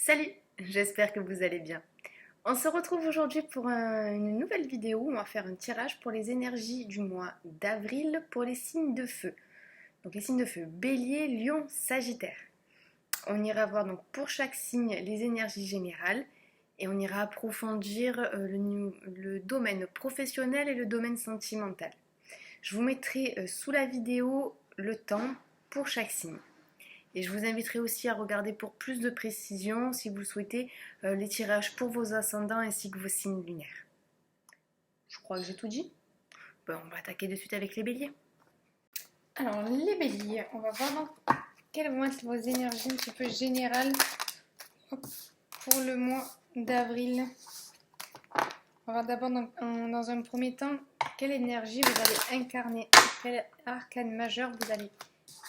Salut, j'espère que vous allez bien. On se retrouve aujourd'hui pour une nouvelle vidéo où on va faire un tirage pour les énergies du mois d'avril pour les signes de feu. Donc les signes de feu, Bélier, Lion, Sagittaire. On ira voir donc pour chaque signe les énergies générales et on ira approfondir le domaine professionnel et le domaine sentimental. Je vous mettrai sous la vidéo le temps pour chaque signe. Et je vous inviterai aussi à regarder pour plus de précision, si vous le souhaitez, les tirages pour vos ascendants ainsi que vos signes lunaires. Je crois que j'ai tout dit. Bon, on va attaquer de suite avec les béliers. Alors, les béliers, on va voir donc quelles vont être vos énergies un petit peu générales pour le mois d'avril. On va voir d'abord dans un premier temps quelle énergie vous allez incarner, quel arcane majeur vous allez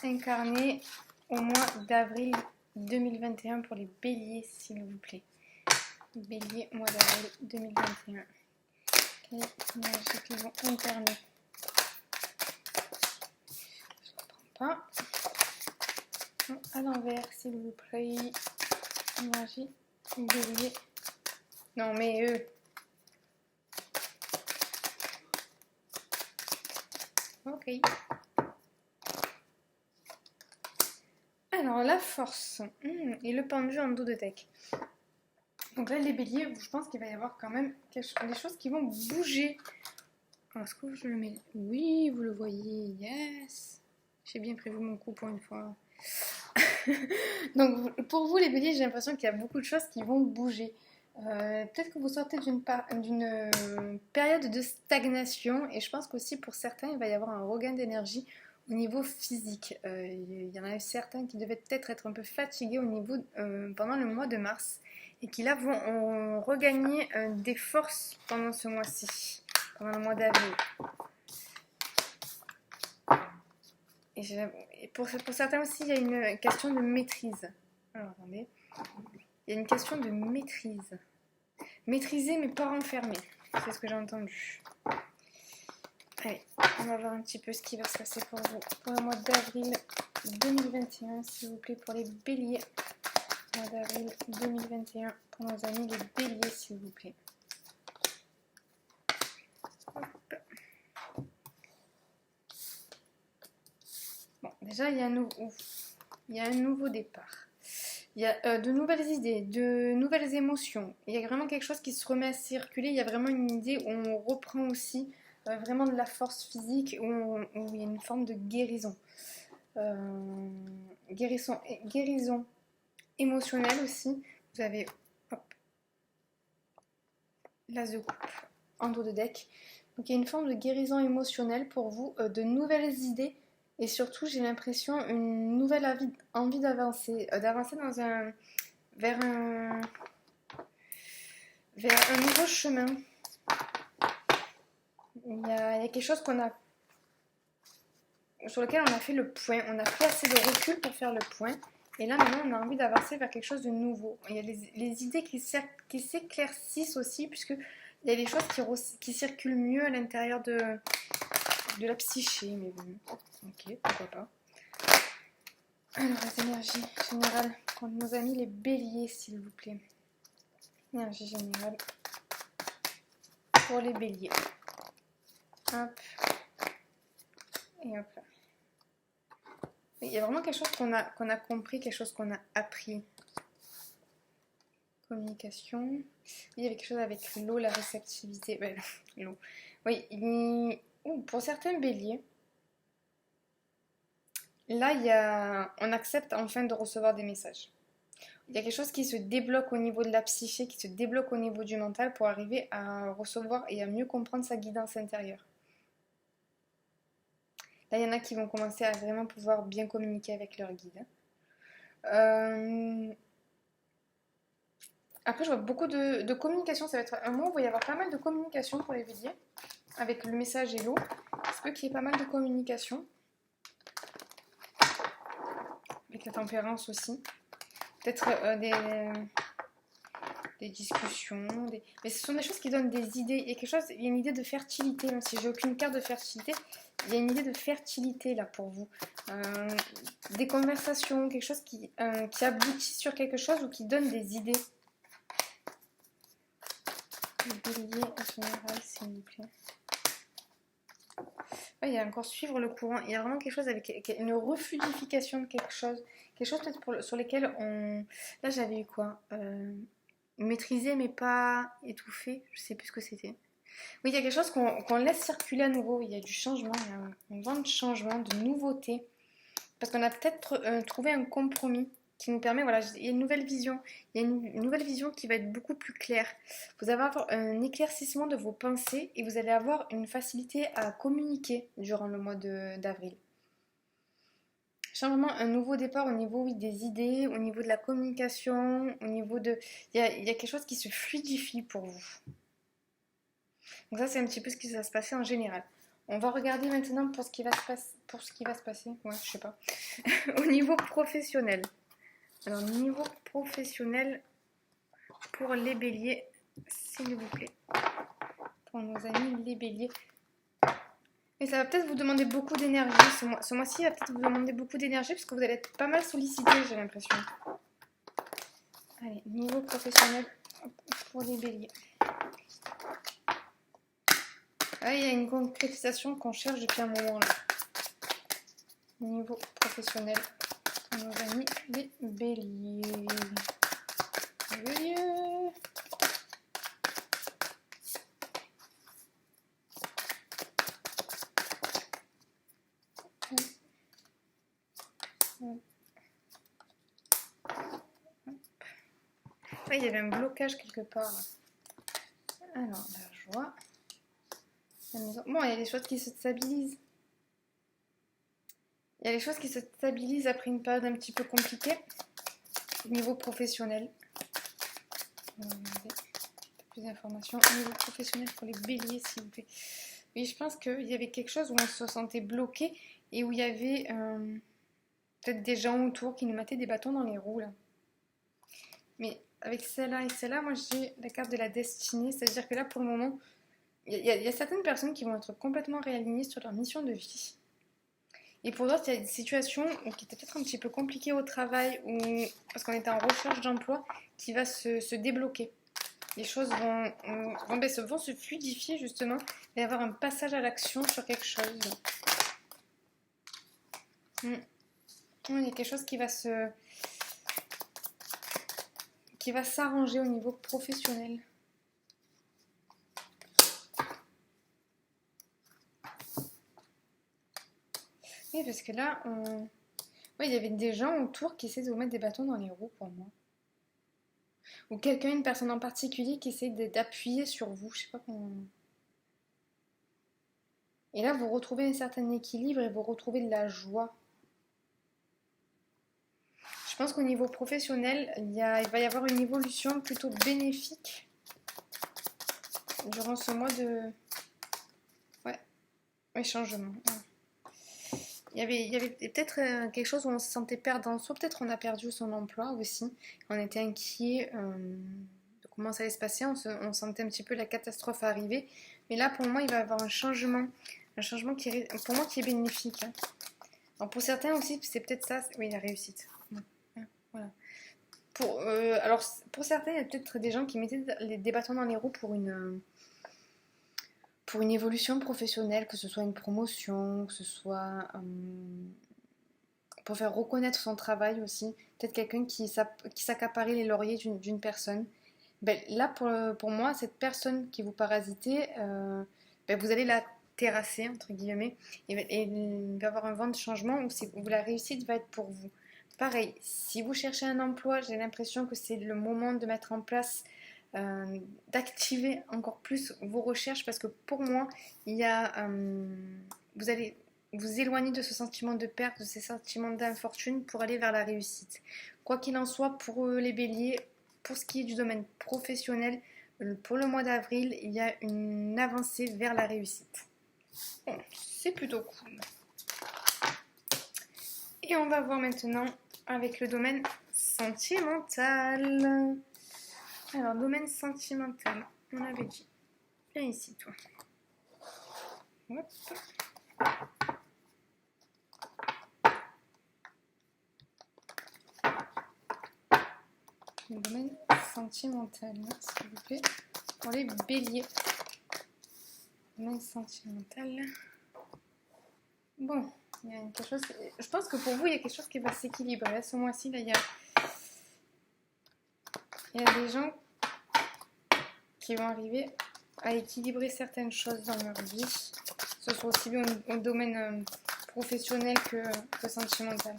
incarner au mois d'avril 2021 pour les béliers, s'il vous plaît. Bélier, mois d'avril 2021. Quelle énergie qu'ils vont incarner? Pas. À l'envers, s'il vous plaît. Énergie, bélier. Non, mais eux. Ok. Alors, la force. Et le pendu en dos de deck. Donc là, les béliers, je pense qu'il va y avoir quand même des choses qui vont bouger. Est-ce que je le mets? Oui, vous le voyez. Yes. J'ai bien prévu mon coup pour une fois. Donc pour vous les béliers, j'ai l'impression qu'il y a beaucoup de choses qui vont bouger. Peut-être que vous sortez d'une période de stagnation et je pense qu'aussi pour certains il va y avoir un regain d'énergie au niveau physique. Il y en a certains qui devaient peut-être être un peu fatigués au niveau pendant le mois de mars et qui là vont regagner des forces pendant ce mois-ci, pendant le mois d'avril. Et pour certains aussi, il y a une question de maîtrise. Alors, attendez. Il y a une question de maîtrise. Maîtriser mais pas renfermer. C'est ce que j'ai entendu. Allez, on va voir un petit peu ce qui va se passer pour vous. Pour le mois d'avril 2021, s'il vous plaît, pour les béliers. Mois d'avril 2021, pour nos amis les béliers, s'il vous plaît. Bon, déjà, il y a un nouveau départ. Il y a de nouvelles idées, de nouvelles émotions. Il y a vraiment quelque chose qui se remet à circuler. Il y a vraiment une idée où on reprend aussi vraiment de la force physique, où il y a une forme de guérison. Guérison émotionnelle aussi. Vous avez l'as de coupe en dos de deck. Donc il y a une forme de guérison émotionnelle pour vous, de nouvelles idées. Et surtout, j'ai l'impression une nouvelle envie d'avancer, vers un nouveau chemin. Il y a quelque chose sur lequel on a fait le point. On a pris assez de recul pour faire le point. Et là, maintenant, on a envie d'avancer vers quelque chose de nouveau. Il y a les idées qui s'éclaircissent aussi, puisque il y a des choses qui circulent mieux à l'intérieur de la psyché. Mais bon, ok, pourquoi pas. Alors, les énergies générales pour nos amis les béliers, s'il vous plaît. Énergie générale pour les béliers. Hop. Et hop là. Il y a vraiment quelque chose qu'on a compris, quelque chose qu'on a appris. Communication. Oui, il y avait quelque chose avec l'eau, la réceptivité. Ouais, l'eau. Oui, pour certains béliers, là, on accepte enfin de recevoir des messages. Il y a quelque chose qui se débloque au niveau de la psyché, qui se débloque au niveau du mental pour arriver à recevoir et à mieux comprendre sa guidance intérieure. Là, il y en a qui vont commencer à vraiment pouvoir bien communiquer avec leur guide. Après, je vois beaucoup de communication. Ça va être un mois où il va y avoir pas mal de communication pour les béliers, avec le message et l'eau. Il se peut qu'il y ait pas mal de communication. Avec la tempérance aussi. Peut-être des discussions, mais ce sont des choses qui donnent des idées. Il y a quelque chose, il y a une idée de fertilité, même si j'ai aucune carte de fertilité, il y a une idée de fertilité là pour vous. Des conversations, quelque chose qui aboutit sur quelque chose ou qui donne des idées. Le bélier en général, s'il vous plaît. Ouais, il y a encore suivre le courant. Il y a vraiment quelque chose avec une refluidification de quelque chose. Quelque chose peut-être sur lesquels on... Là, j'avais eu quoi maîtriser mais pas étouffer. Je sais plus ce que c'était. Oui, il y a quelque chose qu'on laisse circuler à nouveau. Il y a du changement, il y a un vent de changement, de nouveauté. Parce qu'on a peut-être trouvé un compromis qui nous permet, voilà, il y a une nouvelle vision. Il y a une nouvelle vision qui va être beaucoup plus claire. Vous allez avoir un éclaircissement de vos pensées et vous allez avoir une facilité à communiquer durant le mois d'avril. Changement, un nouveau départ au niveau oui, des idées, au niveau de la communication, au niveau de... Il y a quelque chose qui se fluidifie pour vous. Donc ça, c'est un petit peu ce qui va se passer en général. On va regarder maintenant pour ce qui va se passer. Ouais, je sais pas. Au niveau professionnel. Alors, niveau professionnel pour les béliers, s'il vous plaît. Pour nos amis les béliers. Et ça va peut-être vous demander beaucoup d'énergie. Ce mois-ci va peut-être vous demander beaucoup d'énergie parce que vous allez être pas mal sollicité, j'ai l'impression. Allez, niveau professionnel pour les béliers. Ah, il y a une concrétisation qu'on cherche depuis un moment là. Niveau professionnel pour nos amis les béliers. Béliers. Ah, il y avait un blocage quelque part là. Alors, la joie. La maison. Bon, il y a des choses qui se stabilisent. Il y a des choses qui se stabilisent après une période un petit peu compliquée. Niveau professionnel. On va regarder plus d'informations. Niveau professionnel pour les béliers, s'il vous plaît. Oui, je pense qu'il y avait quelque chose où on se sentait bloqué et où il y avait peut-être des gens autour qui nous mettaient des bâtons dans les roues là. Mais avec celle-là et celle-là, moi j'ai la carte de la destinée, c'est-à-dire que là pour le moment, il y a certaines personnes qui vont être complètement réalignées sur leur mission de vie. Et pour d'autres, il y a des situations qui étaient peut-être un petit peu compliquées au travail ou parce qu'on était en recherche d'emploi qui va se débloquer. Les choses vont se fluidifier justement et avoir un passage à l'action sur quelque chose. Il y a quelque chose qui va s'arranger au niveau professionnel. Oui, parce que là, oui, il y avait des gens autour qui essaient de vous mettre des bâtons dans les roues pour moi. Ou quelqu'un, une personne en particulier qui essaie d'appuyer sur vous. Je sais pas comment... Et là, vous retrouvez un certain équilibre et vous retrouvez de la joie. Je pense qu'au niveau professionnel, il va y avoir une évolution plutôt bénéfique durant ce mois de... Ouais, changement. Ouais. Il y avait peut-être quelque chose où on se sentait perdant. Soit peut-être on a perdu son emploi aussi. On était inquiet de comment ça allait se passer. On sentait un petit peu la catastrophe arriver. Mais là, pour moi, il va y avoir un changement. Un changement pour moi qui est bénéfique. Hein. Alors pour certains aussi, c'est peut-être ça. Oui, la réussite. Voilà. Alors pour certains, il y a peut-être des gens qui mettaient des bâtons dans les roues pour une évolution professionnelle, que ce soit une promotion, que ce soit pour faire reconnaître son travail aussi. Peut-être quelqu'un qui s'accaparait les lauriers d'une personne. Ben, là, pour moi, cette personne qui vous parasitait, ben, vous allez la terrasser, entre guillemets, et il va y avoir un vent de changement où la réussite va être pour vous. Pareil, si vous cherchez un emploi, j'ai l'impression que c'est le moment de mettre en place, d'activer encore plus vos recherches parce que pour moi, vous allez vous éloigner de ce sentiment de perte, de ces sentiments d'infortune pour aller vers la réussite. Quoi qu'il en soit, pour les béliers, pour ce qui est du domaine professionnel, pour le mois d'avril, il y a une avancée vers la réussite. Bon, c'est plutôt cool. Et on va voir maintenant avec le domaine sentimental. Alors, domaine sentimental, on avait dit. Viens ici, toi. Hop. Le domaine sentimental, s'il vous plaît. Pour les béliers. Domaine sentimental. Bon, il y a quelque chose. Je pense que pour vous, il y a quelque chose qui va s'équilibrer. Ce mois-ci, là, il y a des gens qui vont arriver à équilibrer certaines choses dans leur vie. Que ce soit aussi bien au domaine professionnel que sentimental.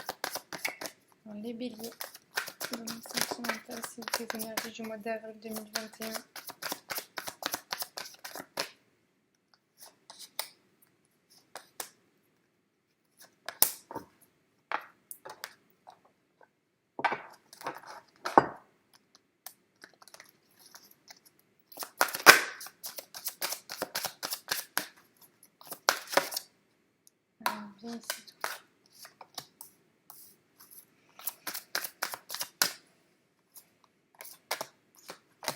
Alors, les béliers. Domaine sentimental, c'est les énergies du mois d'avril 2021. Viens ici, toi.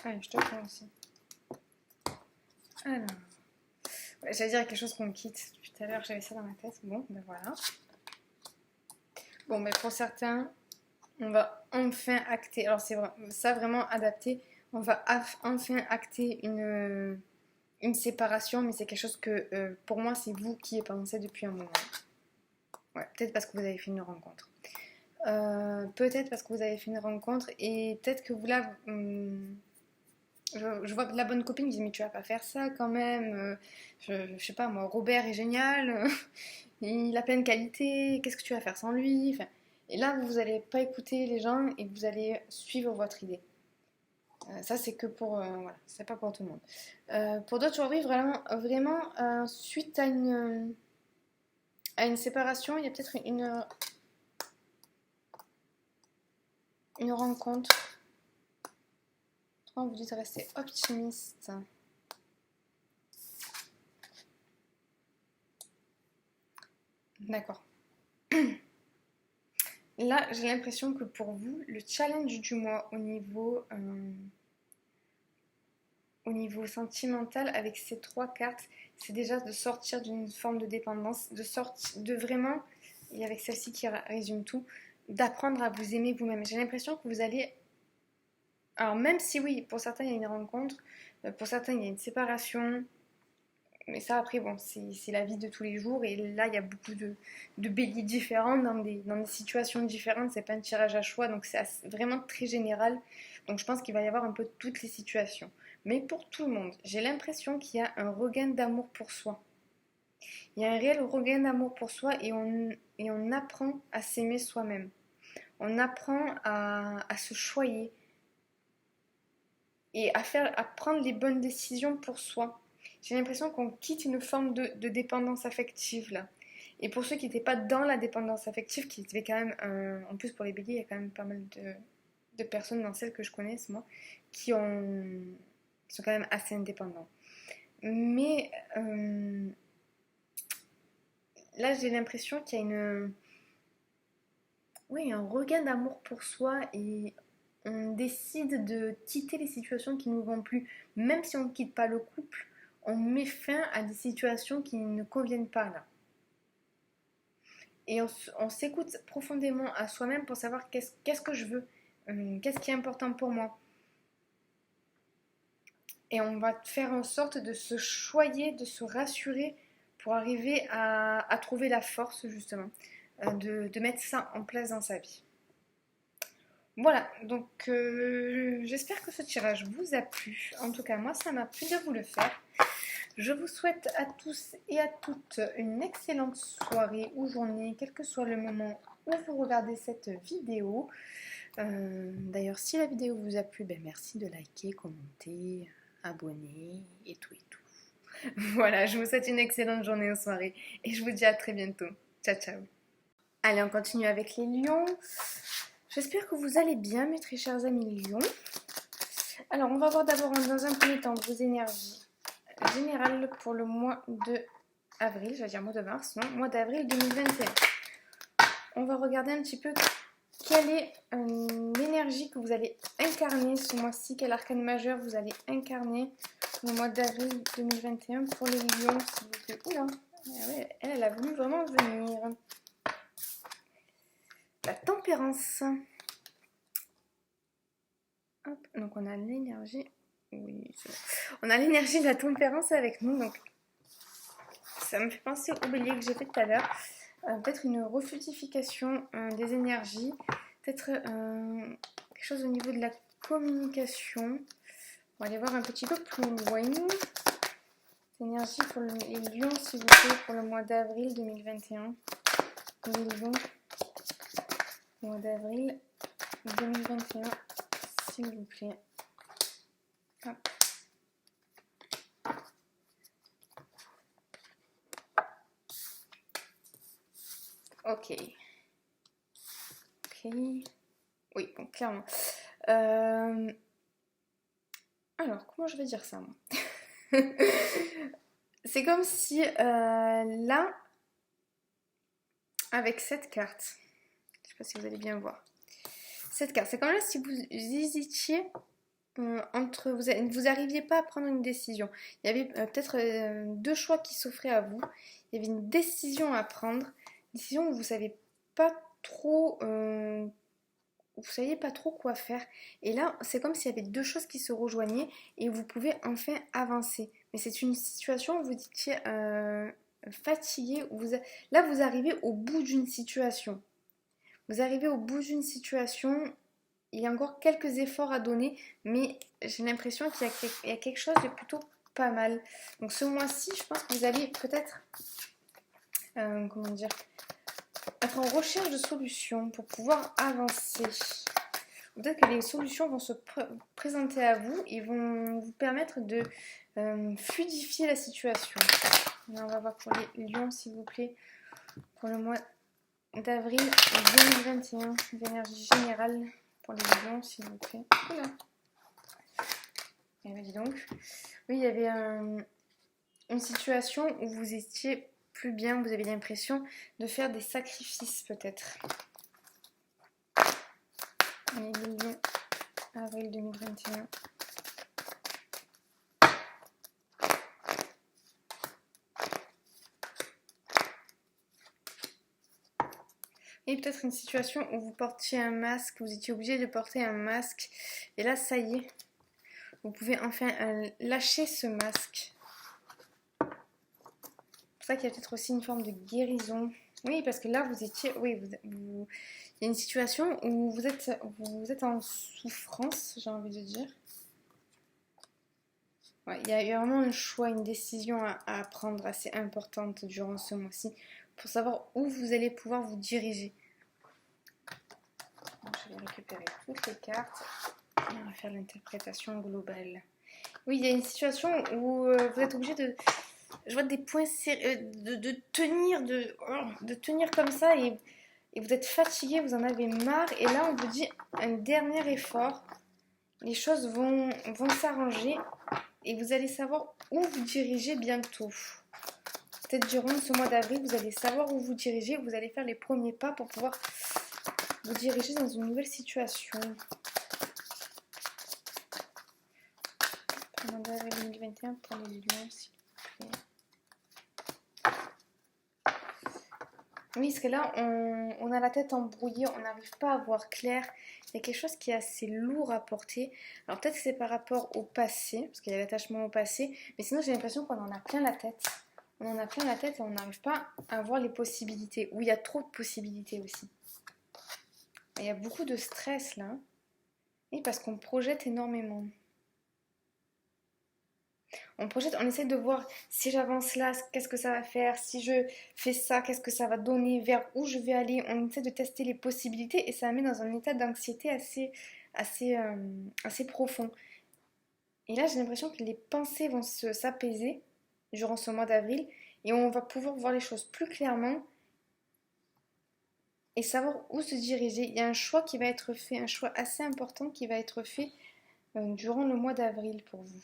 Allez, je te prends aussi. Alors, ouais, j'allais dire quelque chose qu'on quitte. Depuis tout à l'heure, j'avais ça dans ma tête. Bon, ben voilà. Bon, mais pour certains, on va enfin acter. Alors, c'est vrai, ça vraiment adapté. On va enfin acter une séparation, mais c'est quelque chose que pour moi, c'est vous qui y pensé depuis un moment. Ouais, peut-être parce que vous avez fait une rencontre. Peut-être parce que vous avez fait une rencontre et peut-être que vous là. Je vois la bonne copine me dit mais tu vas pas faire ça quand même, je sais pas moi, Robert est génial, il a plein de qualités, qu'est-ce que tu vas faire sans lui, enfin, et là vous allez pas écouter les gens et vous allez suivre votre idée. Ça c'est que pour, voilà, c'est pas pour tout le monde. Pour d'autres aujourd'hui vraiment suite à une séparation, il y a peut-être une rencontre. Vous dites rester optimiste. D'accord. Là, j'ai l'impression que pour vous, le challenge du mois au niveau sentimental avec ces 3 cartes, c'est déjà de sortir d'une forme de dépendance, de vraiment, et avec celle-ci qui résume tout, d'apprendre à vous aimer vous-même. J'ai l'impression que vous allez... Alors même si oui, pour certains il y a une rencontre, pour certains il y a une séparation, mais ça après bon, c'est la vie de tous les jours et là il y a beaucoup de béliers différents dans des situations différentes, c'est pas un tirage à choix donc c'est vraiment très général. Donc je pense qu'il va y avoir un peu toutes les situations. Mais pour tout le monde, j'ai l'impression qu'il y a un regain d'amour pour soi. Il y a un réel regain d'amour pour soi et on apprend à s'aimer soi-même. On apprend à se choyer et à prendre les bonnes décisions pour soi. J'ai l'impression qu'on quitte une forme de dépendance affective là. Et pour ceux qui n'étaient pas dans la dépendance affective, qui étaient quand même, en plus pour les béliers, il y a quand même pas mal de personnes dans celles que je connaisse moi, qui sont quand même assez indépendants. Mais là j'ai l'impression qu'il y a un regain d'amour pour soi et on décide de quitter les situations qui ne nous vont plus. Même si on ne quitte pas le couple, on met fin à des situations qui ne conviennent pas là. Et on s'écoute profondément à soi-même pour savoir qu'est-ce que je veux, qu'est-ce qui est important pour moi. Et on va faire en sorte de se choyer, de se rassurer pour arriver à trouver la force justement, de mettre ça en place dans sa vie. Voilà, donc j'espère que ce tirage vous a plu. En tout cas, moi, ça m'a plu de vous le faire. Je vous souhaite à tous et à toutes une excellente soirée ou journée, quel que soit le moment où vous regardez cette vidéo. D'ailleurs, si la vidéo vous a plu, merci de liker, commenter, abonner et tout et tout. Voilà, je vous souhaite une excellente journée ou soirée et je vous dis à très bientôt. Ciao, ciao. Allez, on continue avec les lions. J'espère que vous allez bien, mes très chers amis lions. Alors, on va voir d'abord dans un premier temps vos énergies générales pour le mois de avril, j'allais dire mois de mars, non, mois d'avril 2021. On va regarder un petit peu quelle est l'énergie que vous allez incarner ce mois-ci, quel arcane majeur vous allez incarner le mois d'avril 2021 pour les lions, s'il vous plaît. Oula, ah ouais, elle a voulu vraiment venir. La tempérance. Hop, donc on a l'énergie. Oui, c'est bon. On a l'énergie de la tempérance avec nous, donc ça me fait penser au bélier que j'ai fait tout à l'heure. Peut-être une refluidification des énergies, peut-être quelque chose au niveau de la communication. On va aller voir un petit peu plus loin. Énergie pour les lions, s'il vous plaît, pour le mois d'avril 2021. Les lions, mois d'avril 2021, s'il vous plaît. Hop. Ok. Ok. Oui, bon, clairement. Alors, comment je vais dire ça, moi? C'est comme si là, avec cette carte, je sais pas si vous allez bien voir. Cette carte, c'est comme là si vous hésitiez entre vous n'arriviez pas à prendre une décision. Il y avait peut-être deux choix qui s'offraient à vous. Il y avait une décision à prendre, une décision où vous savez pas trop, vous saviez pas trop quoi faire. Et là, c'est comme s'il y avait deux choses qui se rejoignaient et vous pouvez enfin avancer. Mais c'est une situation où vous étiez fatigué. Là, vous arrivez au bout d'une situation. Vous arrivez au bout d'une situation. Il y a encore quelques efforts à donner, mais j'ai l'impression qu'il y a quelque chose de plutôt pas mal. Donc ce mois-ci, je pense que vous allez peut-être, comment dire, être en recherche de solutions pour pouvoir avancer. Peut-être que les solutions vont se présenter à vous et vont vous permettre de fluidifier la situation. Là, on va voir pour les lions, s'il vous plaît, pour le mois d'avril 2021, l'énergie générale. Pour les lions, s'il vous plaît. Oula. Eh bien, dis donc. Oui, il y avait une situation où vous étiez plus bien, vous avez l'impression de faire des sacrifices, peut-être. Les lions, avril 2021. Et peut-être une situation où vous portiez un masque, vous étiez obligé de porter un masque. Et là, ça y est, vous pouvez enfin lâcher ce masque. C'est pour ça qu'il y a peut-être aussi une forme de guérison. Oui, parce que là, vous étiez... Oui, il y a une situation où vous êtes en souffrance, j'ai envie de dire. Ouais, il y a vraiment un choix, une décision à prendre assez importante durant ce mois-ci pour savoir où vous allez pouvoir vous diriger. Donc, je vais récupérer toutes les cartes et on va faire l'interprétation globale. Oui, il y a une situation où vous êtes obligé de... Je vois des points de tenir comme ça et vous êtes fatigué, vous en avez marre. Et là, on vous dit un dernier effort. Les choses vont s'arranger et vous allez savoir où vous dirigez bientôt. Peut-être durant ce mois d'avril, vous allez savoir où vous dirigez. Vous allez faire les premiers pas pour pouvoir vous diriger dans une nouvelle situation. Mois d'avril 2021 pour les lions, s'il vous plaît. Oui, parce que là, on a la tête embrouillée, on n'arrive pas à voir clair. Il y a quelque chose qui est assez lourd à porter. Alors peut-être que c'est par rapport au passé, parce qu'il y a l'attachement au passé, mais sinon j'ai l'impression qu'on en a plein la tête. On en a plein la tête et on n'arrive pas à voir les possibilités. Ou il y a trop de possibilités aussi. Il y a beaucoup de stress là. Oui, parce qu'on projette énormément. On projette, on essaie de voir si j'avance là, qu'est-ce que ça va faire, si je fais ça, qu'est-ce que ça va donner, vers où je vais aller. On essaie de tester les possibilités et ça met dans un état d'anxiété assez profond. Et là, j'ai l'impression que les pensées vont s'apaiser durant ce mois d'avril et on va pouvoir voir les choses plus clairement et savoir où se diriger. Il y a un choix qui va être fait, un choix assez important qui va être fait durant le mois d'avril pour vous.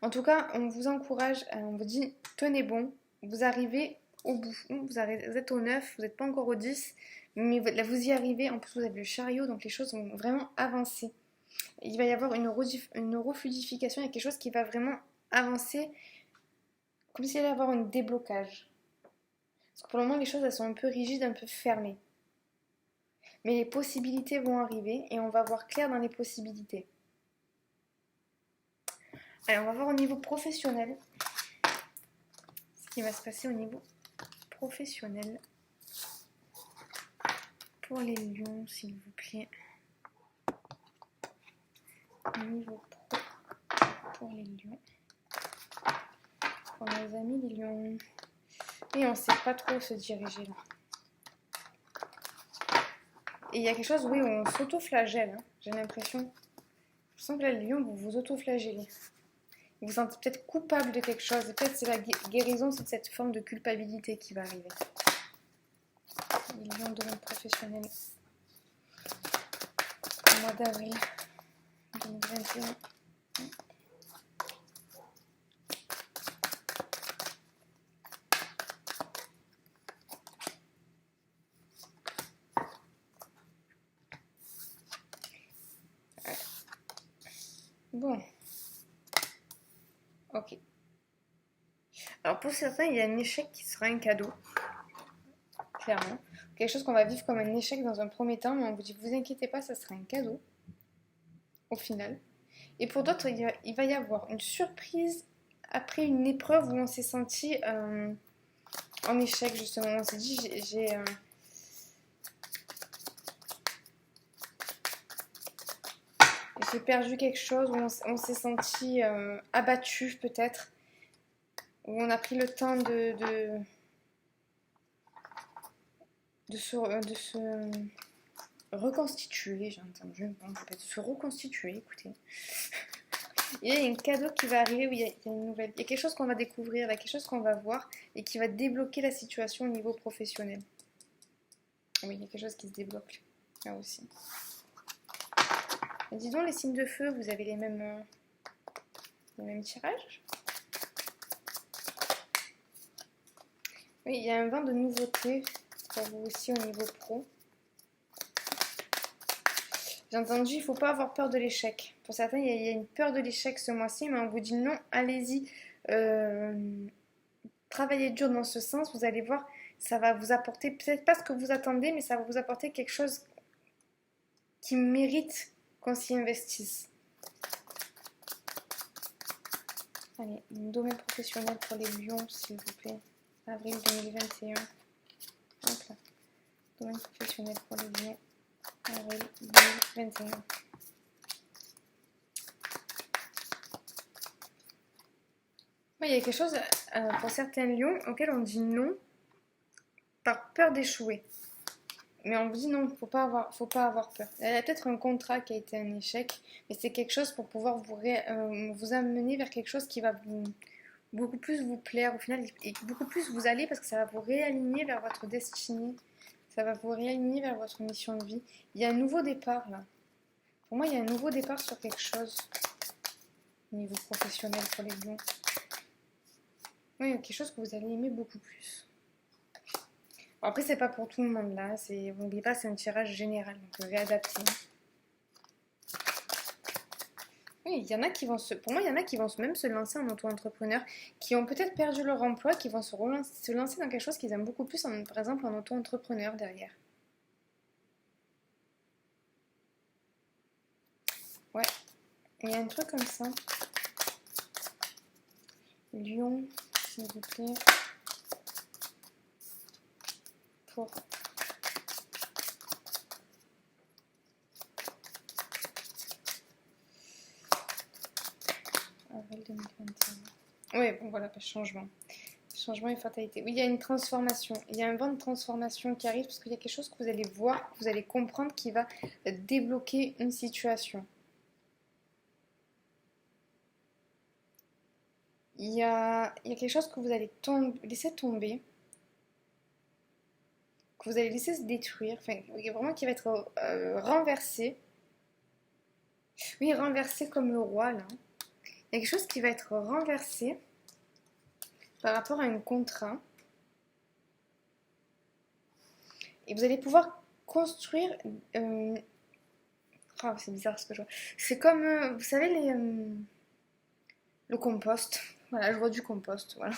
En tout cas, on vous encourage, on vous dit tenez bon, vous arrivez au bout, vous êtes au 9, vous n'êtes pas encore au 10, Mais là, vous y arrivez. En plus, vous avez le chariot, donc les choses vont vraiment avancer. Il va y avoir une eurofluidification, il y a quelque chose qui va vraiment avancer, comme s'il allait y avoir un déblocage. Parce que pour le moment, les choses, elles sont un peu rigides, un peu fermées. Mais les possibilités vont arriver et on va voir clair dans les possibilités. Allez, on va voir au niveau professionnel ce qui va se passer au niveau professionnel. Pour les lions, s'il vous plaît. Au niveau pro, pour les lions. Pour nos amis les lions. Et on ne sait pas trop où se diriger là. Et il y a quelque chose, oui, où on s'auto-flagelle, hein, j'ai l'impression. Je sens que là, les lions, vous vous auto-flagellez. Vous vous sentez peut-être coupable de quelque chose. Et peut-être c'est la guérison de cette forme de culpabilité qui va arriver. Les lions de domaine professionnel. Au mois d'avril 2021. Bon. Ok. Alors pour certains, il y a un échec qui sera un cadeau. Clairement. Quelque chose qu'on va vivre comme un échec dans un premier temps, mais on vous dit, vous inquiétez pas, ça sera un cadeau. Au final. Et pour d'autres, il va y avoir une surprise après une épreuve où on s'est senti en échec, justement. On s'est dit, j'ai perdu quelque chose, où on s'est senti abattu peut-être, où on a pris le temps de se reconstituer, j'ai entendu, bon, ça peut être se reconstituer, écoutez. Il y a un cadeau qui va arriver, où il y a une nouvelle, il y a quelque chose qu'on va découvrir, il y a quelque chose qu'on va voir et qui va débloquer la situation au niveau professionnel. Oui, il y a quelque chose qui se débloque, là aussi. Et dis donc, les signes de feu, vous avez les mêmes tirages? Oui, il y a un vent de nouveauté pour vous aussi au niveau pro. J'ai entendu, il ne faut pas avoir peur de l'échec. Pour certains, il y a une peur de l'échec ce mois-ci, mais on vous dit non, allez-y. Travaillez dur dans ce sens, vous allez voir, ça va vous apporter, peut-être pas ce que vous attendez, mais ça va vous apporter quelque chose qui mérite qu'on s'y investisse. Allez, mon domaine professionnel pour les lions, s'il vous plaît. Avril 2021. Hop là. Domaine professionnel pour les lions. Avril 2021. Oui, il y a quelque chose pour certains lions auxquels on dit non par peur d'échouer. Mais on vous dit non, faut pas avoir peur. Il y a peut-être un contrat qui a été un échec, mais c'est quelque chose pour pouvoir vous amener vers quelque chose qui va beaucoup plus vous plaire au final et beaucoup plus vous aller parce que ça va vous réaligner vers votre destinée, ça va vous réaligner vers votre mission de vie. Il y a un nouveau départ là. Pour moi, il y a un nouveau départ sur quelque chose au niveau professionnel pour les lions. Oui, il y a quelque chose que vous allez aimer beaucoup plus. Bon, après, c'est pas pour tout le monde là. N'oubliez pas, c'est un tirage général, donc réadapté. Oui, il y en a qui vont pour moi, il y en a qui vont même se lancer en auto-entrepreneur, qui ont peut-être perdu leur emploi, qui vont se lancer dans quelque chose qu'ils aiment beaucoup plus, par exemple en auto-entrepreneur derrière. Ouais, il y a un truc comme ça. Lion, s'il vous plaît. Pour avril 2021. Oui, bon voilà, pas de changement. Changement et fatalité. Oui, il y a une transformation. Il y a un vent de transformation qui arrive parce qu'il y a quelque chose que vous allez voir, que vous allez comprendre qui va débloquer une situation. Il y a quelque chose que vous allez laisser tomber, que vous allez laisser se détruire, enfin, vraiment qui va être renversé. Oui, renversé comme le roi, là. Il y a quelque chose qui va être renversé par rapport à un contrat. Et vous allez pouvoir construire... Oh, c'est bizarre ce que je vois. C'est comme, vous savez, le compost. Voilà, je vois du compost, voilà.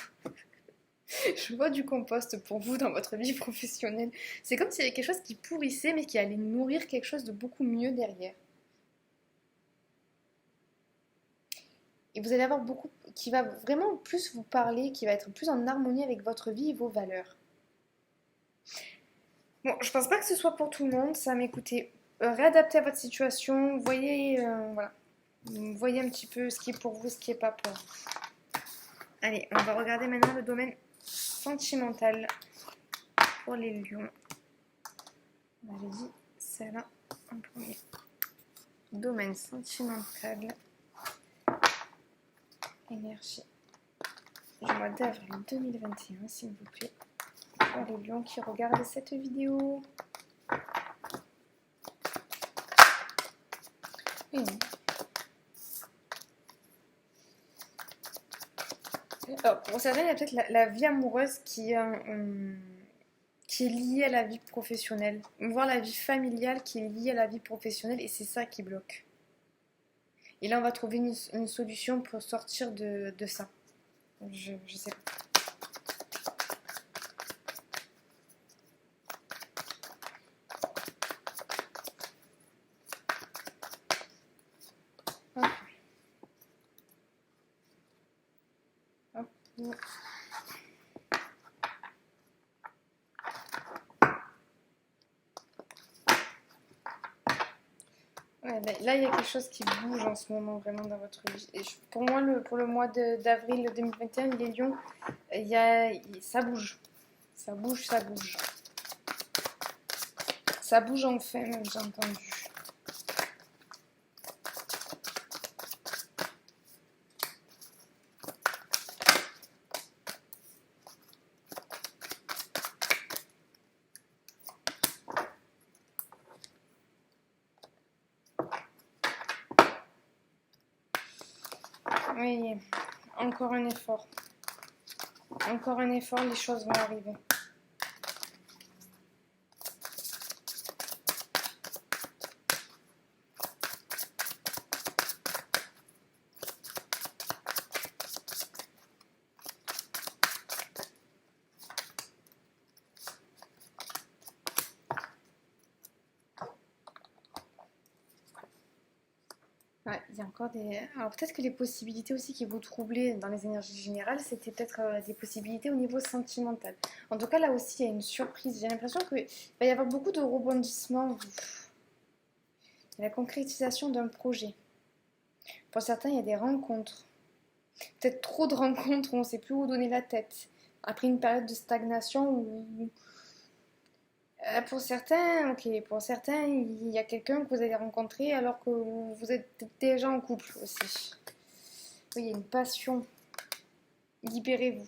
Je vois du compost pour vous dans votre vie professionnelle. C'est comme s'il y avait quelque chose qui pourrissait, mais qui allait nourrir quelque chose de beaucoup mieux derrière. Et vous allez avoir beaucoup qui va vraiment plus vous parler, qui va être plus en harmonie avec votre vie et vos valeurs. Bon, je pense pas que ce soit pour tout le monde, ça m'écoutez. Réadaptez à votre situation, voyez, voilà. Voyez un petit peu ce qui est pour vous, ce qui est pas pour vous. Allez, on va regarder maintenant le domaine sentimental pour les lions. J'ai dit celle-là en premier. Domaine sentimental. Énergie du mois d'avril 2021, s'il vous plaît. Pour les lions qui regardent cette vidéo. Oui. Alors, pour certains, il y a peut-être la vie amoureuse qui est liée à la vie professionnelle, voire la vie familiale qui est liée à la vie professionnelle, et c'est ça qui bloque. Et là, on va trouver une solution pour sortir de ça. Je sais pas. Hop. Hop. Ouais, là, il y a quelque chose qui bouge en ce moment vraiment dans votre vie. Et pour moi, pour le mois d'avril 2021, les lions, ça bouge. Ça bouge, ça bouge. Ça bouge enfin, même, j'ai entendu. Oui, encore un effort. Encore un effort, les choses vont arriver. Ouais, il y a encore des... Alors peut-être que les possibilités aussi qui vous troublaient dans les énergies générales, c'était peut-être des possibilités au niveau sentimental. En tout cas, là aussi, il y a une surprise. J'ai l'impression qu'il va y avoir beaucoup de rebondissements. La concrétisation d'un projet. Pour certains, il y a des rencontres. Peut-être trop de rencontres où on ne sait plus où donner la tête. Après une période de stagnation où... pour certains, ok, pour certains, il y a quelqu'un que vous allez rencontrer alors que vous êtes déjà en couple aussi. Oui, il y a une passion. Libérez-vous.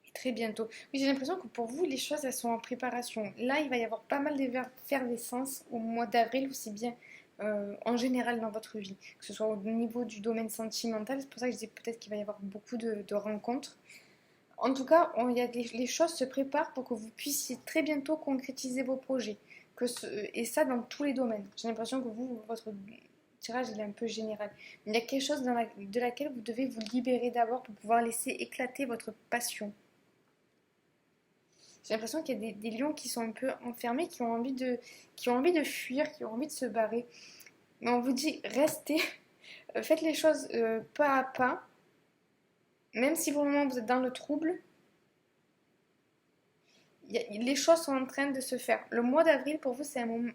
Et très bientôt. Oui, j'ai l'impression que pour vous, les choses, elles sont en préparation. Là, il va y avoir pas mal d'effervescence au mois d'avril, aussi bien en général dans votre vie. Que ce soit au niveau du domaine sentimental, c'est pour ça que je dis peut-être qu'il va y avoir beaucoup de rencontres. En tout cas, les choses se préparent pour que vous puissiez très bientôt concrétiser vos projets. Et ça dans tous les domaines. J'ai l'impression que votre tirage il est un peu général. Il y a quelque chose de laquelle vous devez vous libérer d'abord pour pouvoir laisser éclater votre passion. J'ai l'impression qu'il y a des lions qui sont un peu enfermés, qui ont envie de fuir, qui ont envie de se barrer. Mais on vous dit, restez, faites les choses pas à pas. Même si pour le moment vous êtes dans le trouble, les choses sont en train de se faire. Le mois d'avril, pour vous, c'est un moment.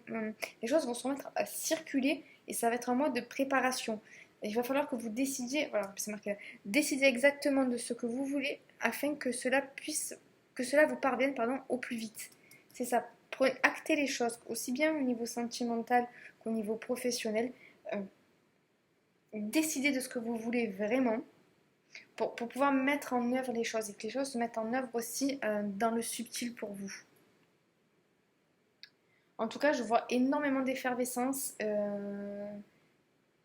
Les choses vont se mettre à circuler et ça va être un mois de préparation. Et il va falloir que vous décidiez, voilà, c'est marqué là, décidiez exactement de ce que vous voulez afin que cela vous parvienne, pardon, au plus vite. C'est ça. Actez les choses, aussi bien au niveau sentimental qu'au niveau professionnel. Décidez de ce que vous voulez vraiment. Pour pouvoir mettre en œuvre les choses et que les choses se mettent en œuvre aussi dans le subtil pour vous. En tout cas, je vois énormément d'effervescence.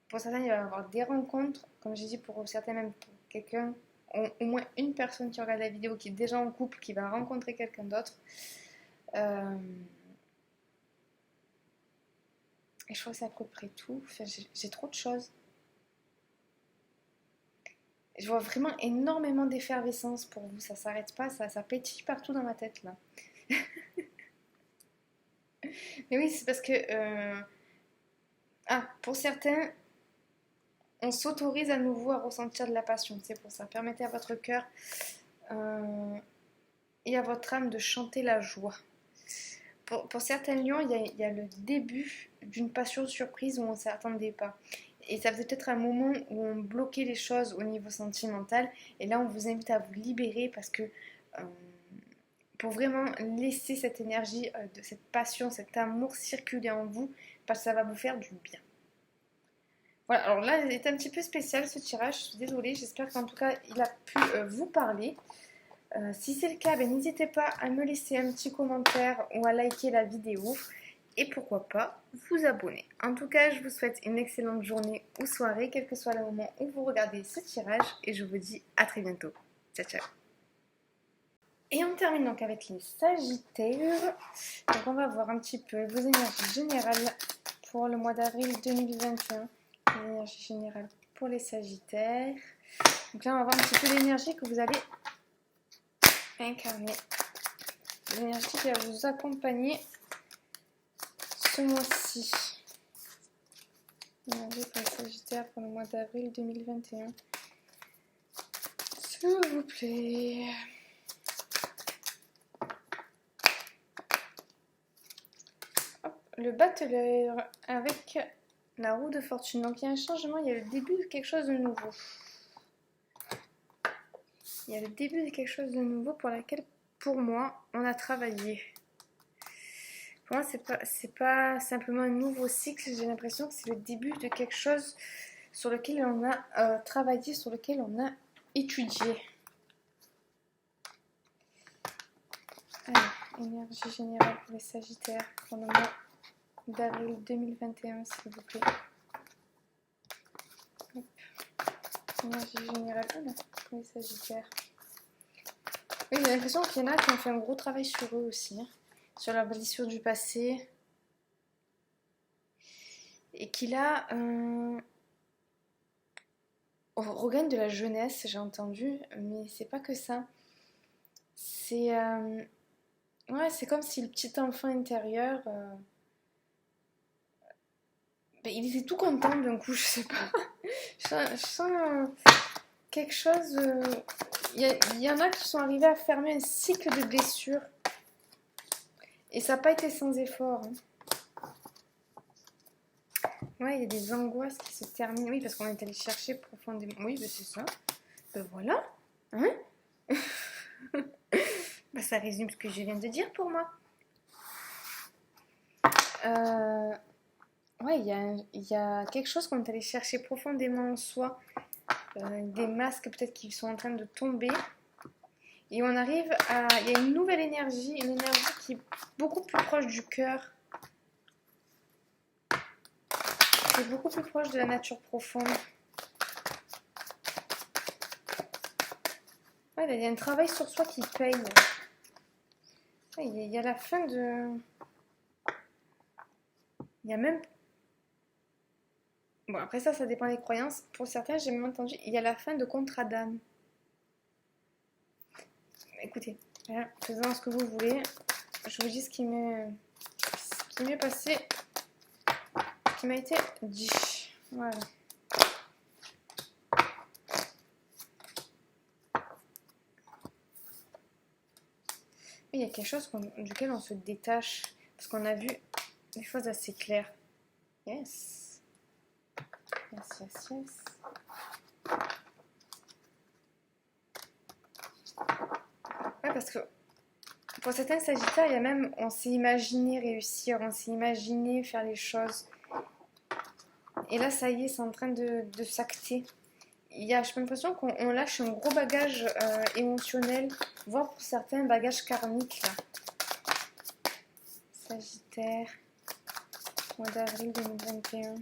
Pour certains, il va y avoir des rencontres, comme j'ai dit, pour certains même pour quelqu'un au moins une personne qui regarde la vidéo qui est déjà en couple, qui va rencontrer quelqu'un d'autre. Et je crois que c'est à peu près tout. Enfin, j'ai trop de choses. Je vois vraiment énormément d'effervescence pour vous. Ça s'arrête pas, ça pétille partout dans ma tête là. Mais oui, c'est parce que... pour certains, on s'autorise à nouveau à ressentir de la passion. C'est pour ça. Permettez à votre cœur et à votre âme de chanter la joie. Pour certains lions, il y a le début d'une passion surprise où on ne s'y attendait pas. Et ça faisait peut-être un moment où on bloquait les choses au niveau sentimental. Et là, on vous invite à vous libérer parce que pour vraiment laisser cette énergie, de cette passion, cet amour circuler en vous, parce que ça va vous faire du bien. Voilà, alors là, il est un petit peu spécial ce tirage, je suis désolée, j'espère qu'en tout cas, il a pu vous parler. Si c'est le cas, n'hésitez pas à me laisser un petit commentaire ou à liker la vidéo. Et pourquoi pas vous abonner. En tout cas, je vous souhaite une excellente journée ou soirée, quel que soit le moment où vous regardez ce tirage. Et je vous dis à très bientôt. Ciao, ciao. Et on termine donc avec les Sagittaires. Donc on va voir un petit peu vos énergies générales pour le mois d'avril 2021. L'énergie générale pour les Sagittaires. Donc là, on va voir un petit peu l'énergie que vous allez incarner. L'énergie qui va vous accompagner ce mois-ci. L'énergie pour les Sagittaires pour le mois d'avril 2021. S'il vous plaît. Hop, le battleur avec la roue de fortune. Donc il y a un changement, il y a le début de quelque chose de nouveau. Il y a le début de quelque chose de nouveau pour laquelle, pour moi, on a travaillé. Pour moi, c'est pas simplement un nouveau cycle, j'ai l'impression que c'est le début de quelque chose sur lequel on a travaillé, sur lequel on a étudié. Alors, énergie générale pour les Sagittaires pour le mois d'avril 2021, s'il vous plaît. Hop. Énergie générale pour les Sagittaires. Oui, j'ai l'impression qu'il y en a qui ont fait un gros travail sur eux aussi, hein, sur leurs blessures du passé. Et qui là regagne de la jeunesse, j'ai entendu, mais c'est pas que ça. C'est ouais, c'est comme si le petit enfant intérieur, il était tout content d'un coup, je sais pas. Je sens quelque chose. Il y en a qui sont arrivés à fermer un cycle de blessures. Et ça n'a pas été sans effort. Hein. Ouais, il y a des angoisses qui se terminent. Oui, parce qu'on est allé chercher profondément. Oui, ben c'est ça. Ben voilà. Hein. Ben ça résume ce que je viens de dire pour moi. Ouais, il y a quelque chose qu'on est allé chercher profondément en soi. Des masques peut-être qui sont en train de tomber. Et on arrive à... Il y a une nouvelle énergie, une énergie qui est beaucoup plus proche du cœur. Qui est beaucoup plus proche de la nature profonde. Ouais, il y a un travail sur soi qui paye. Ouais, il y a la fin de... Il y a même... Bon, après ça dépend des croyances. Pour certains, j'ai même entendu, il y a la fin de contrat d'âme. Écoutez, faisant ce que vous voulez, je vous dis ce qui m'est passé, ce qui m'a été dit. Voilà. Il y a quelque chose duquel on se détache, parce qu'on a vu des choses assez claires. Yes. Yes, yes, yes. Ouais, parce que pour certains Sagittaires, il y a même, on s'est imaginé réussir, on s'est imaginé faire les choses. Et là, ça y est, c'est en train de s'acter. J'ai l'impression qu'on lâche un gros bagage émotionnel, voire pour certains, un bagage karmique. Là. Sagittaire, mois d'avril 2021.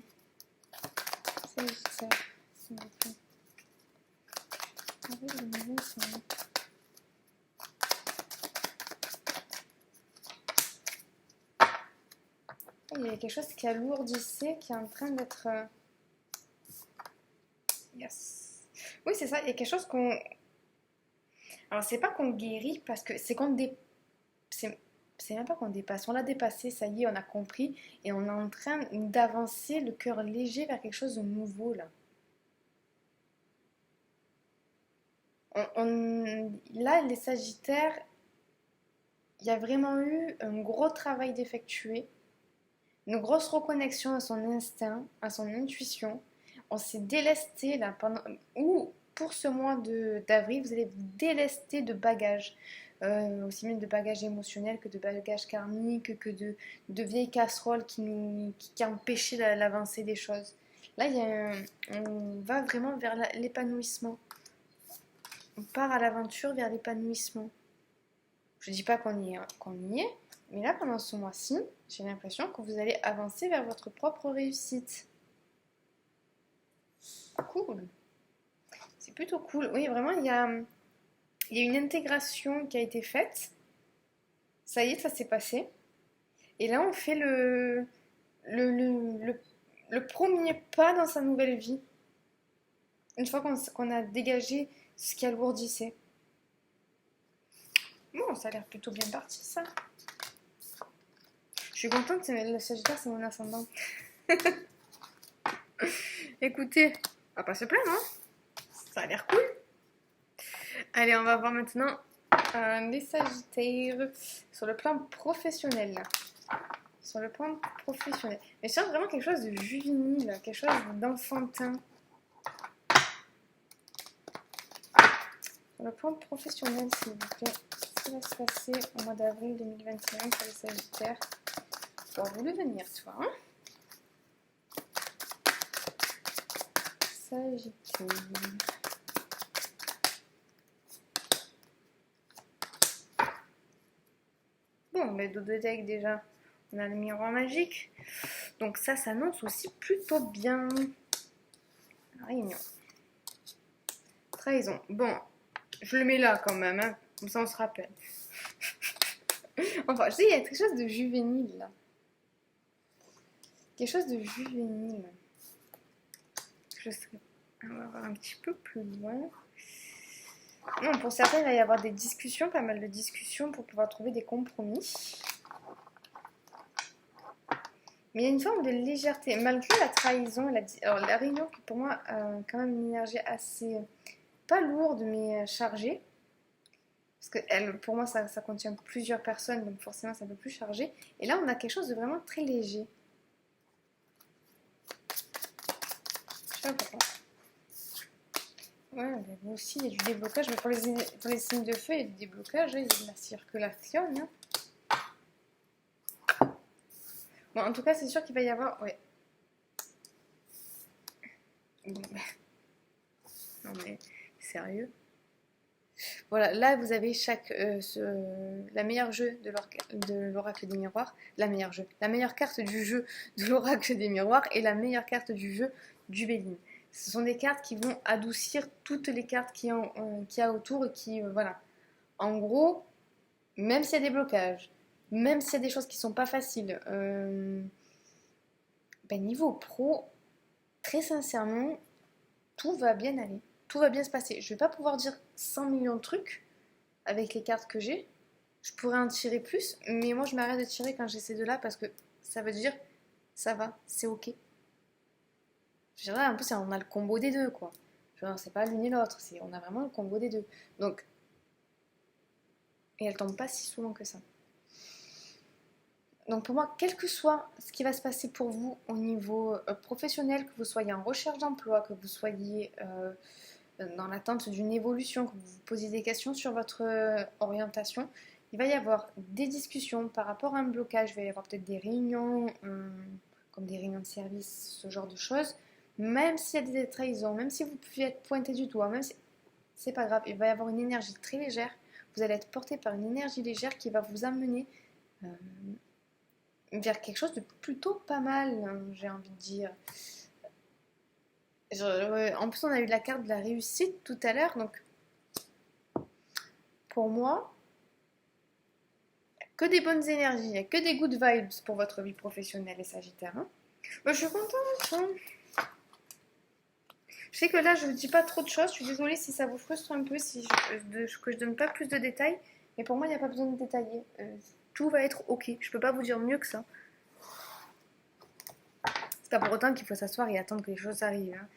Sagittaire, s'il vous plaît. Avril 2025. Il y a quelque chose qui alourdissait, qui est en train d'être... Yes. Oui, c'est ça, il y a quelque chose qu'on... Alors, c'est pas qu'on guérit, parce que c'est qu'on c'est même pas qu'on dépasse, on l'a dépassé, ça y est, on a compris, et on est en train d'avancer le cœur léger vers quelque chose de nouveau, là. Là, les Sagittaires, il y a vraiment eu un gros travail d'effectuer, une grosse reconnexion à son instinct, à son intuition. On s'est délesté là pendant ou pour ce mois d'avril, vous allez vous délester de bagages, aussi bien de bagages émotionnels que de bagages karmiques, que de vieilles casseroles qui empêchaient l'avancée des choses. Là, on va vraiment vers l'épanouissement. On part à l'aventure vers l'épanouissement. Je ne dis pas qu'on y est, mais là, pendant ce mois-ci, j'ai l'impression que vous allez avancer vers votre propre réussite. Cool. C'est plutôt cool. Oui, vraiment, il y a une intégration qui a été faite. Ça y est, ça s'est passé. Et là, on fait le premier pas dans sa nouvelle vie. Une fois qu'on a dégagé ce qui alourdissait. Bon, ça a l'air plutôt bien parti, ça. Je suis contente, le Sagittaire, c'est mon ascendant. Écoutez, on va pas se plaindre, hein. Ça a l'air cool. Allez, on va voir maintenant les Sagittaires sur le plan professionnel. Sur le plan professionnel. Mais je cherche vraiment quelque chose de juvénile, quelque chose d'enfantin. Sur le plan professionnel, s'il vous plaît, ce qui va se passer au mois d'avril 2021 pour les Sagittaires. Tu as voulu venir, toi, hein? Sagittaire. Bon, mais dos de deck déjà, on a le miroir magique. Donc ça s'annonce aussi plutôt bien. Réunion. Trahison. Bon, je le mets là quand même, hein. Comme ça on se rappelle. Enfin, je sais, il y a quelque chose de juvénile là. Quelque chose de juvénile. On va voir un petit peu plus loin. Non, pour certains, il va y avoir des discussions, pas mal de discussions pour pouvoir trouver des compromis. Mais il y a une forme de légèreté, malgré la trahison. Alors, la réunion, qui pour moi a quand même une énergie assez, pas lourde, mais chargée. Parce que pour moi, ça contient plusieurs personnes, donc forcément, c'est un peu plus chargé. Et là, on a quelque chose de vraiment très léger. Je sais pas pourquoi. Ouais, mais vous aussi, il y a du déblocage. Mais pour les signes de feu, il y a du déblocage. Il y a de la circulation. Hein. Bon, en tout cas, c'est sûr qu'il va y avoir... Ouais. Bon, non mais, sérieux. Voilà, là, vous avez la meilleure jeu de l'oracle des miroirs. La meilleure carte du jeu de l'oracle des miroirs et la meilleure carte du jeu du Béline. Ce sont des cartes qui vont adoucir toutes les cartes qu'il y a autour et qui, voilà. En gros, même s'il y a des blocages, même s'il y a des choses qui sont pas faciles, niveau pro, très sincèrement, tout va bien aller. Tout va bien se passer. Je vais pas pouvoir dire 100 millions de trucs avec les cartes que j'ai. Je pourrais en tirer plus, mais moi je m'arrête de tirer quand j'ai ces deux-là parce que ça veut dire ça va, c'est ok. Je dirais, en plus, on a le combo des deux, quoi. Genre, c'est pas l'une et l'autre, on a vraiment le combo des deux. Donc, et elle tombe pas si souvent que ça. Donc pour moi, quel que soit ce qui va se passer pour vous au niveau professionnel, que vous soyez en recherche d'emploi, que vous soyez dans l'attente d'une évolution, que vous vous posiez des questions sur votre orientation, il va y avoir des discussions par rapport à un blocage, il va y avoir peut-être des réunions, comme des réunions de service, ce genre de choses. Même s'il y a des trahisons, même si vous pouvez être pointé du doigt, même si c'est pas grave, il va y avoir une énergie très légère. Vous allez être porté par une énergie légère qui va vous amener vers quelque chose de plutôt pas mal, hein, j'ai envie de dire. En plus, on a eu la carte de la réussite tout à l'heure, donc pour moi, que des bonnes énergies, il n'y a que des good vibes pour votre vie professionnelle, les Sagittaires. Hein. Moi, je suis contente. Hein. Je sais que là, je ne vous dis pas trop de choses. Je suis désolée si ça vous frustre un peu, que je donne pas plus de détails. Mais pour moi, il n'y a pas besoin de détailler. Tout va être ok. Je peux pas vous dire mieux que ça. C'est pas pour autant qu'il faut s'asseoir et attendre que les choses arrivent. Hein.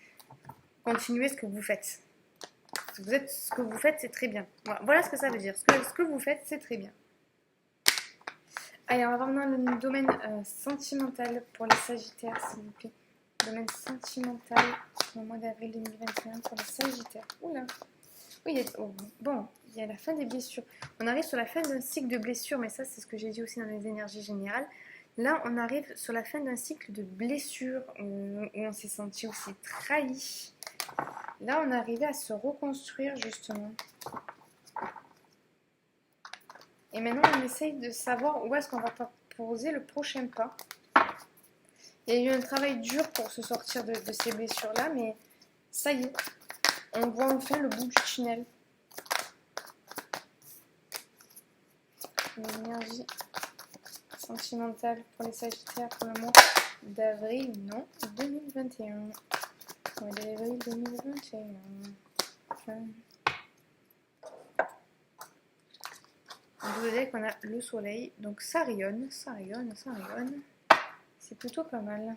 Continuez ce que vous faites. Ce que vous faites, c'est très bien. Voilà ce que ça veut dire. Ce que vous faites, c'est très bien. Allez, on va voir maintenant le domaine sentimental pour les Sagittaires, s'il vous plaît. Domaine sentimental au mois d'avril 2021 pour les Sagittaires. Oula. Oui, bon, il y a la fin des blessures. On arrive sur la fin d'un cycle de blessures, mais ça, c'est ce que j'ai dit aussi dans les énergies générales. Là, on arrive sur la fin d'un cycle de blessures où on s'est senti aussi trahi. Là, on est arrivé à se reconstruire, justement. Et maintenant, on essaye de savoir où est-ce qu'on va poser le prochain pas. Il y a eu un travail dur pour se sortir de ces blessures-là, mais ça y est, on voit enfin le bout du tunnel. L'énergie sentimentale pour les Sagittaires pour le mois d'avril, non, 2021. Mois d'avril 2021. Vous voyez qu'on a le soleil, donc ça rayonne, ça rayonne, ça rayonne. C'est plutôt pas mal.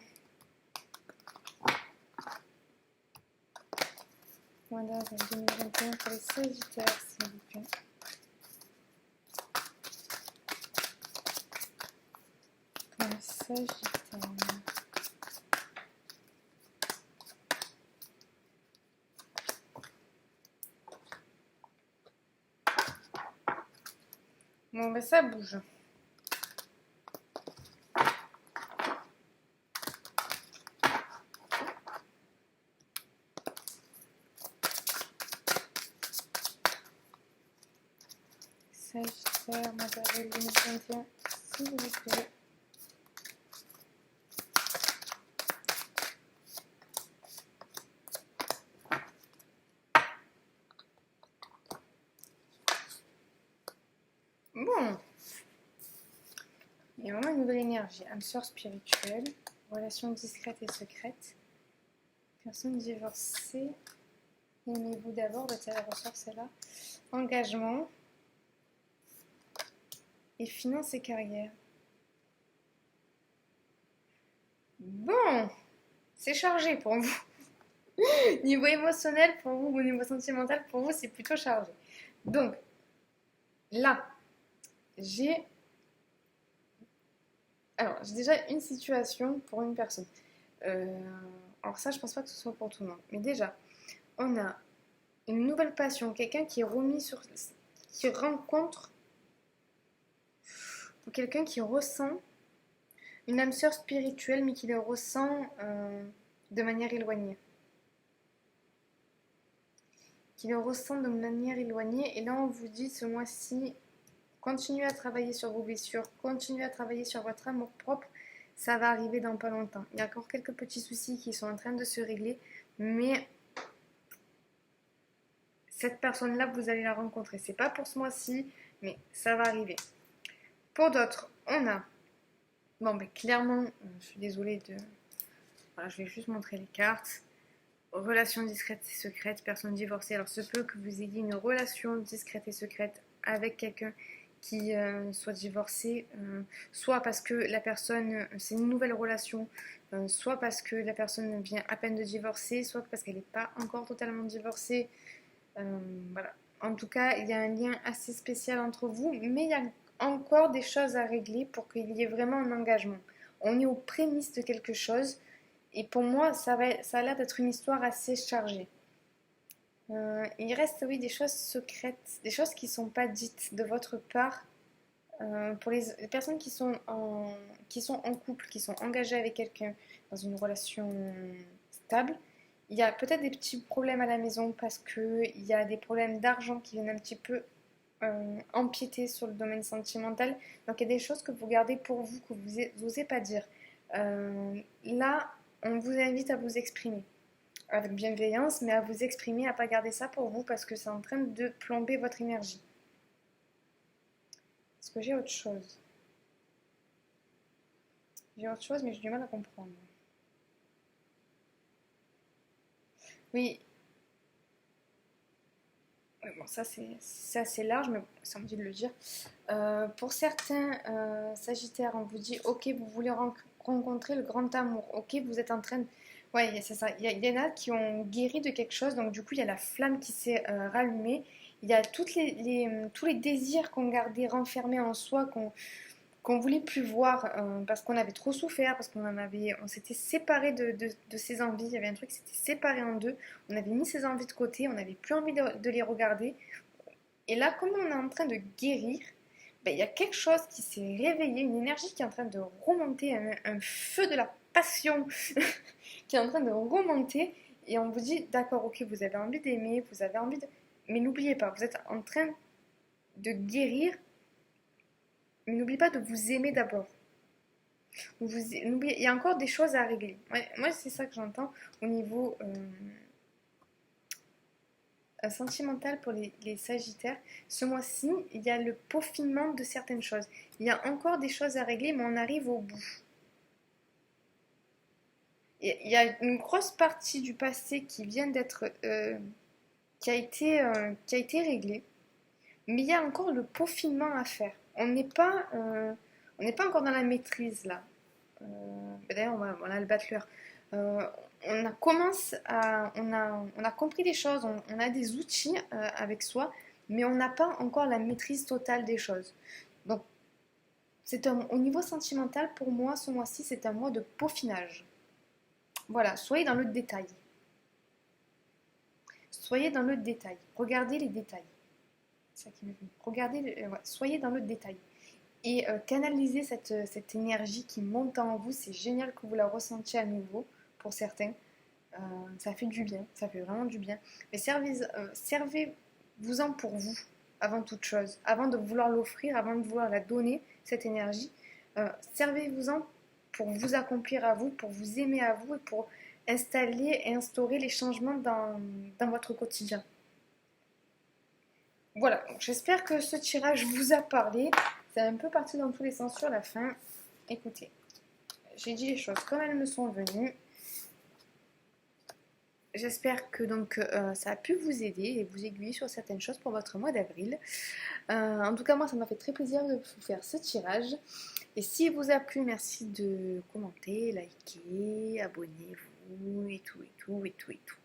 Mois d'avril 2021 pour les Sagittaires, s'il vous plaît. Pour les Sagittaires. Bon, ben ça bouge. Sagittaire, mois d'avril 2021, s'il vous plaît. Bon. Il y a vraiment une nouvelle énergie. Âme sœur spirituelle, relation discrète et secrète, personne divorcée, aimez-vous d'abord, elle ressort celle-là, engagement et finance et carrière. Bon, c'est chargé pour vous. Niveau émotionnel pour vous, ou niveau sentimental pour vous, c'est plutôt chargé. Donc, là, j'ai déjà une situation pour une personne. Alors ça, je pense pas que ce soit pour tout le monde. Mais déjà, on a une nouvelle passion, quelqu'un qui est qui rencontre, ou quelqu'un qui ressent une âme sœur spirituelle, mais qui le ressent de manière éloignée. Qui le ressent de manière éloignée. Et là, on vous dit ce mois-ci, continuez à travailler sur vos blessures, continuez à travailler sur votre amour propre. Ça va arriver dans pas longtemps. Il y a encore quelques petits soucis qui sont en train de se régler, mais cette personne-là, vous allez la rencontrer. C'est pas pour ce mois-ci, mais ça va arriver. Pour d'autres, on a... Bon, ben clairement, je suis désolée de... Voilà, je vais juste montrer les cartes. Relation discrète et secrète, personne divorcée. Alors, se peut que vous ayez une relation discrète et secrète avec quelqu'un qui soit divorcé, soit parce que la personne, c'est une nouvelle relation, soit parce que la personne vient à peine de divorcer, soit parce qu'elle n'est pas encore totalement divorcée. Voilà. En tout cas, il y a un lien assez spécial entre vous, mais il y a encore des choses à régler pour qu'il y ait vraiment un engagement. On est aux prémices de quelque chose, et pour moi, ça a l'air d'être une histoire assez chargée. Il reste, oui, des choses secrètes, des choses qui ne sont pas dites de votre part. Pour les personnes qui sont en couple, qui sont engagées avec quelqu'un dans une relation stable, il y a peut-être des petits problèmes à la maison parce qu'il y a des problèmes d'argent qui viennent un petit peu empiéter sur le domaine sentimental. Donc il y a des choses que vous gardez pour vous, que vous n'osez pas dire. Là, on vous invite à vous exprimer avec bienveillance, mais à vous exprimer, à ne pas garder ça pour vous parce que c'est en train de plomber votre énergie. Est-ce que j'ai autre chose? J'ai autre chose, mais j'ai du mal à comprendre. Oui, bon, ça c'est assez large, mais c'est envie de le dire. Pour certains Sagittaires, on vous dit, ok, vous voulez rencontrer le grand amour, ok, vous êtes en train de... Ouais, c'est ça. Il y en a qui ont guéri de quelque chose, donc du coup, il y a la flamme qui s'est rallumée. Il y a tous les désirs qu'on gardait renfermés en soi, qu'on voulait plus voir parce qu'on avait trop souffert, parce on s'était séparé de ses envies. Il y avait un truc qui s'était séparé en deux. On avait mis ses envies de côté, on n'avait plus envie de les regarder. Et là, comme on est en train de guérir, ben, il y a quelque chose qui s'est réveillé, une énergie qui est en train de remonter, un feu de la passion qui est en train de remonter. Et on vous dit, d'accord, ok, vous avez envie d'aimer, vous avez envie de... Mais n'oubliez pas, vous êtes en train de guérir, mais n'oubliez pas de vous aimer d'abord. Il y a encore des choses à régler. Ouais, moi, c'est ça que j'entends au niveau sentimental pour les Sagittaires. Ce mois-ci, il y a le peaufinement de certaines choses. Il y a encore des choses à régler, mais on arrive au bout. Il y a une grosse partie du passé qui vient d'être, qui a été réglée, mais il y a encore le peaufinement à faire. On n'est pas encore dans la maîtrise là. D'ailleurs, on a le battleur. On a compris des choses, on a des outils avec soi, mais on n'a pas encore la maîtrise totale des choses. Donc, au niveau sentimental, pour moi, ce mois-ci, c'est un mois de peaufinage. Voilà, soyez dans le détail. Soyez dans le détail. Regardez les détails. C'est ça qui me fait. Regardez, ouais, soyez dans le détail. Et canalisez cette énergie qui monte en vous. C'est génial que vous la ressentiez à nouveau pour certains. Ça fait du bien, ça fait vraiment du bien. Mais servez-vous-en pour vous, avant toute chose. Avant de vouloir l'offrir, avant de vouloir la donner, cette énergie. Servez-vous-en pour vous accomplir à vous, pour vous aimer à vous et pour installer et instaurer les changements dans votre quotidien. Voilà, j'espère que ce tirage vous a parlé. C'est un peu parti dans tous les sens sur la fin. Écoutez, j'ai dit les choses comme elles me sont venues. J'espère que donc ça a pu vous aider et vous aiguiller sur certaines choses pour votre mois d'avril. En tout cas, moi, ça m'a fait très plaisir de vous faire ce tirage. Et s'il vous a plu, merci de commenter, liker, abonnez-vous et tout, et tout, et tout, et tout.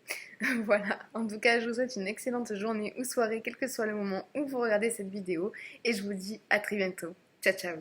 Voilà, en tout cas, je vous souhaite une excellente journée ou soirée, quel que soit le moment où vous regardez cette vidéo. Et je vous dis à très bientôt. Ciao, ciao.